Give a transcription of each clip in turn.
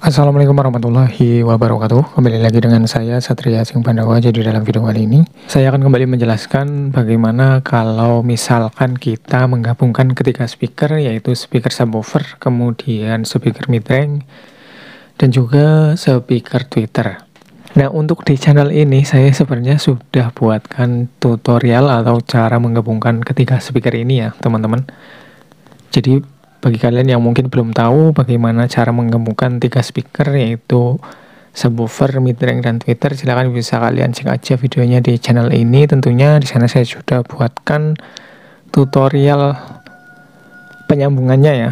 Assalamualaikum warahmatullahi wabarakatuh. Kembali lagi dengan saya Satria Sing Pandawa. Jadi dalam video kali ini saya akan kembali menjelaskan bagaimana kalau misalkan kita menggabungkan ketiga speaker, yaitu speaker subwoofer, kemudian speaker midrange, dan juga speaker tweeter. Nah, untuk di channel ini saya sebenarnya sudah buatkan tutorial atau cara menggabungkan ketiga speaker ini ya teman-teman. Jadi bagi kalian yang mungkin belum tahu bagaimana cara menggabungkan tiga speaker, yaitu subwoofer, midrange, dan tweeter, silahkan bisa kalian cek aja videonya di channel ini. Tentunya di sana saya sudah buatkan tutorial penyambungannya ya,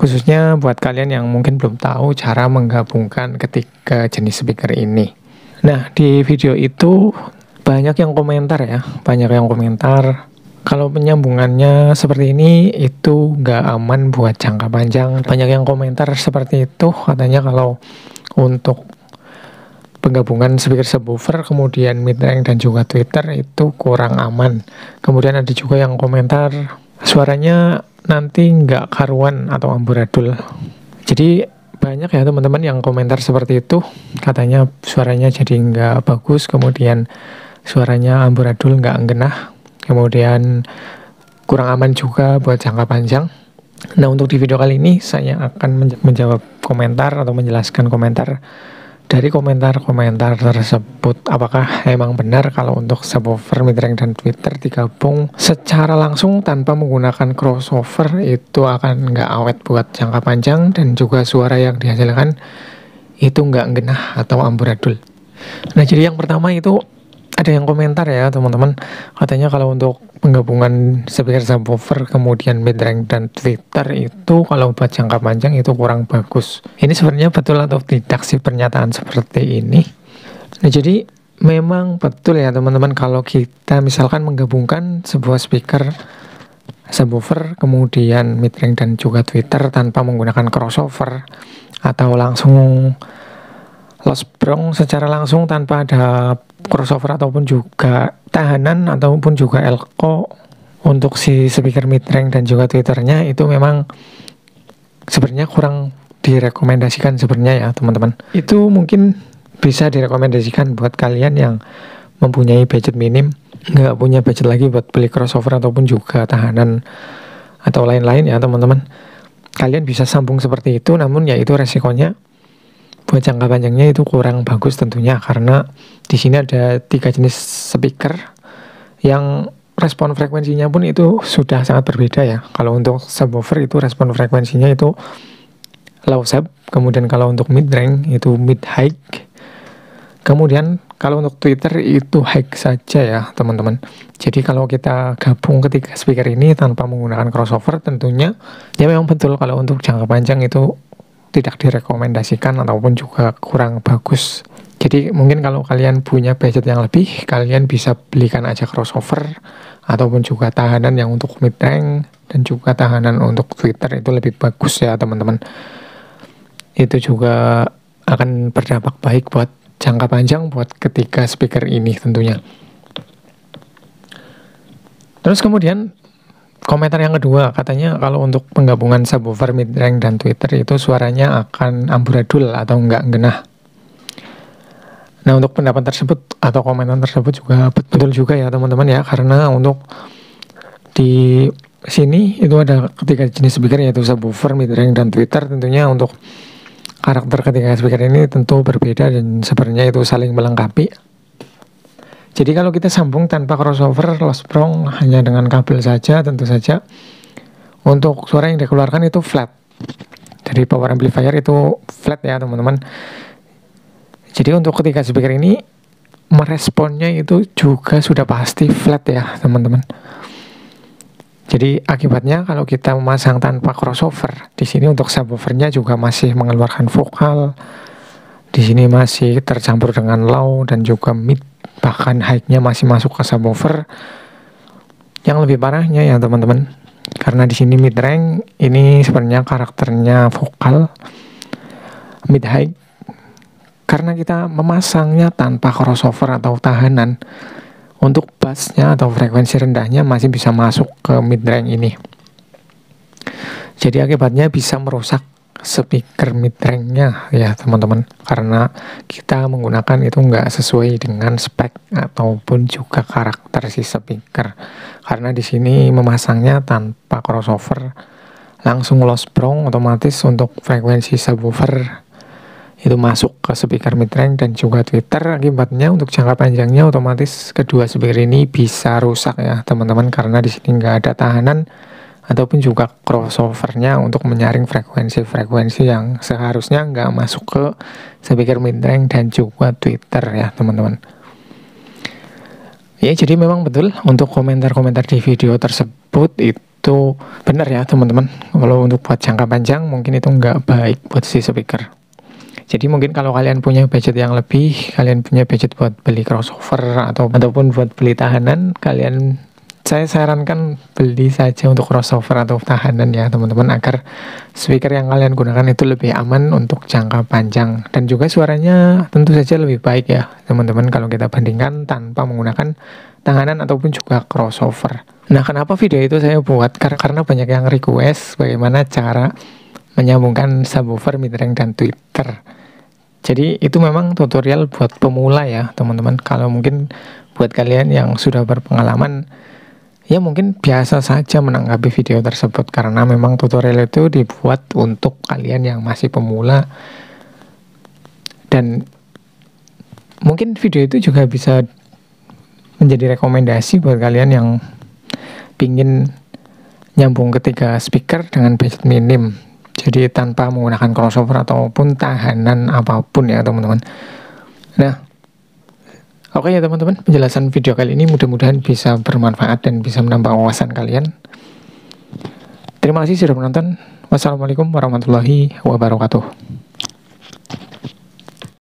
khususnya buat kalian yang mungkin belum tahu cara menggabungkan ketiga jenis speaker ini. Nah, di video itu banyak yang komentar ya, kalau penyambungannya seperti ini itu nggak aman buat jangka panjang. Banyak yang komentar seperti itu, katanya kalau untuk penggabungan speaker subwoofer, kemudian midrange dan juga tweeter itu kurang aman. Kemudian ada juga yang komentar suaranya nanti nggak karuan atau amburadul. Jadi banyak ya teman-teman yang komentar seperti itu, katanya suaranya jadi nggak bagus, kemudian suaranya amburadul, nggak genah, kemudian kurang aman juga buat jangka panjang. Nah, untuk di video kali ini saya akan menjawab komentar atau menjelaskan komentar dari komentar-komentar tersebut. Apakah emang benar kalau untuk subwoofer, midrange, dan tweeter digabung secara langsung tanpa menggunakan crossover itu akan nggak awet buat jangka panjang, dan juga suara yang dihasilkan itu nggak genah atau amburadul. Nah, jadi yang pertama itu ada yang komentar ya teman-teman, katanya kalau untuk penggabungan speaker subwoofer, kemudian midrange, dan tweeter itu kalau buat jangka panjang itu kurang bagus. Ini sebenarnya betul atau tidak sih pernyataan seperti ini? Nah, jadi memang betul ya teman-teman, kalau kita misalkan menggabungkan sebuah speaker subwoofer, kemudian midrange, dan juga tweeter tanpa menggunakan crossover atau langsung loss bronc secara langsung tanpa ada crossover ataupun juga tahanan ataupun juga elko untuk si speaker midrange dan juga tweeternya, itu memang sebenarnya kurang direkomendasikan sebenarnya ya teman-teman. Itu mungkin bisa direkomendasikan buat kalian yang mempunyai budget minim, nggak punya budget lagi buat beli crossover ataupun juga tahanan atau lain-lain ya teman-teman. Kalian bisa sambung seperti itu, namun ya itu resikonya buat jangka panjangnya itu kurang bagus tentunya, karena di sini ada tiga jenis speaker yang respon frekuensinya pun itu sudah sangat berbeda ya. Kalau untuk subwoofer itu respon frekuensinya itu low sub, kemudian kalau untuk midrange itu mid high, kemudian kalau untuk tweeter itu high saja ya teman-teman. Jadi kalau kita gabung ketiga speaker ini tanpa menggunakan crossover, tentunya ya memang betul kalau untuk jangka panjang itu tidak direkomendasikan ataupun juga kurang bagus. Jadi mungkin kalau kalian punya budget yang lebih, kalian bisa belikan aja crossover ataupun juga tahanan yang untuk midrange dan juga tahanan untuk tweeter, itu lebih bagus ya teman-teman. Itu juga akan berdampak baik buat jangka panjang buat ketiga speaker ini tentunya. Terus kemudian komentar yang kedua, katanya kalau untuk penggabungan subwoofer, midrange, dan tweeter itu suaranya akan amburadul atau enggak genah. Nah, untuk pendapat tersebut atau komentar tersebut juga betul juga ya teman-teman ya, karena untuk di sini itu ada ketiga jenis speaker, yaitu subwoofer, midrange, dan tweeter. Tentunya untuk karakter ketiga speaker ini tentu berbeda dan sebenarnya itu saling melengkapi. Jadi kalau kita sambung tanpa crossover, loss bronc hanya dengan kabel saja, tentu saja untuk suara yang dikeluarkan itu flat. Dari power amplifier itu flat ya teman-teman. Jadi untuk ketiga speaker ini meresponnya itu juga sudah pasti flat ya teman-teman. Jadi akibatnya kalau kita memasang tanpa crossover, di sini untuk subwoofernya juga masih mengeluarkan vokal. Di sini masih tercampur dengan low dan juga mid, bahkan high-nya masih masuk ke subwoofer. Yang lebih parahnya ya teman-teman, karena di sini midrange ini sebenarnya karakternya vokal mid high, karena kita memasangnya tanpa crossover atau tahanan, untuk bassnya atau frekuensi rendahnya masih bisa masuk ke midrange ini. Jadi akibatnya bisa merusak speaker mid-range-nya ya teman-teman, karena kita menggunakan itu nggak sesuai dengan spek ataupun juga karakter si speaker, karena di sini memasangnya tanpa crossover, langsung loss prong, otomatis untuk frekuensi subwoofer itu masuk ke speaker mid-range dan juga tweeter. Akibatnya untuk jangka panjangnya otomatis kedua speaker ini bisa rusak ya teman-teman, karena di sini nggak ada tahanan ataupun juga crossovernya untuk menyaring frekuensi-frekuensi yang seharusnya nggak masuk ke speaker mid-range dan juga tweeter ya teman-teman. Ya, jadi memang betul untuk komentar-komentar di video tersebut itu benar ya teman-teman. Kalau untuk buat jangka panjang mungkin itu nggak baik buat si speaker. Jadi mungkin kalau kalian punya budget yang lebih, kalian punya budget buat beli crossover ataupun buat beli tahanan, saya sarankan beli saja untuk crossover atau tahanan ya teman-teman, agar speaker yang kalian gunakan itu lebih aman untuk jangka panjang dan juga suaranya tentu saja lebih baik ya teman-teman kalau kita bandingkan tanpa menggunakan tahanan ataupun juga crossover. Nah, kenapa video itu saya buat? Karena banyak yang request bagaimana cara menyambungkan subwoofer, mid-range dan tweeter. Jadi itu memang tutorial buat pemula ya teman-teman. Kalau mungkin buat kalian yang sudah berpengalaman, ya mungkin biasa saja menanggapi video tersebut, karena memang tutorial itu dibuat untuk kalian yang masih pemula. Dan mungkin video itu juga bisa menjadi rekomendasi buat kalian yang pingin nyambung ketiga speaker dengan budget minim, jadi tanpa menggunakan crossover ataupun tahanan apapun ya teman-teman. Nah, oke ya teman-teman, penjelasan video kali ini mudah-mudahan bisa bermanfaat dan bisa menambah wawasan kalian. Terima kasih sudah menonton. Wassalamualaikum warahmatullahi wabarakatuh.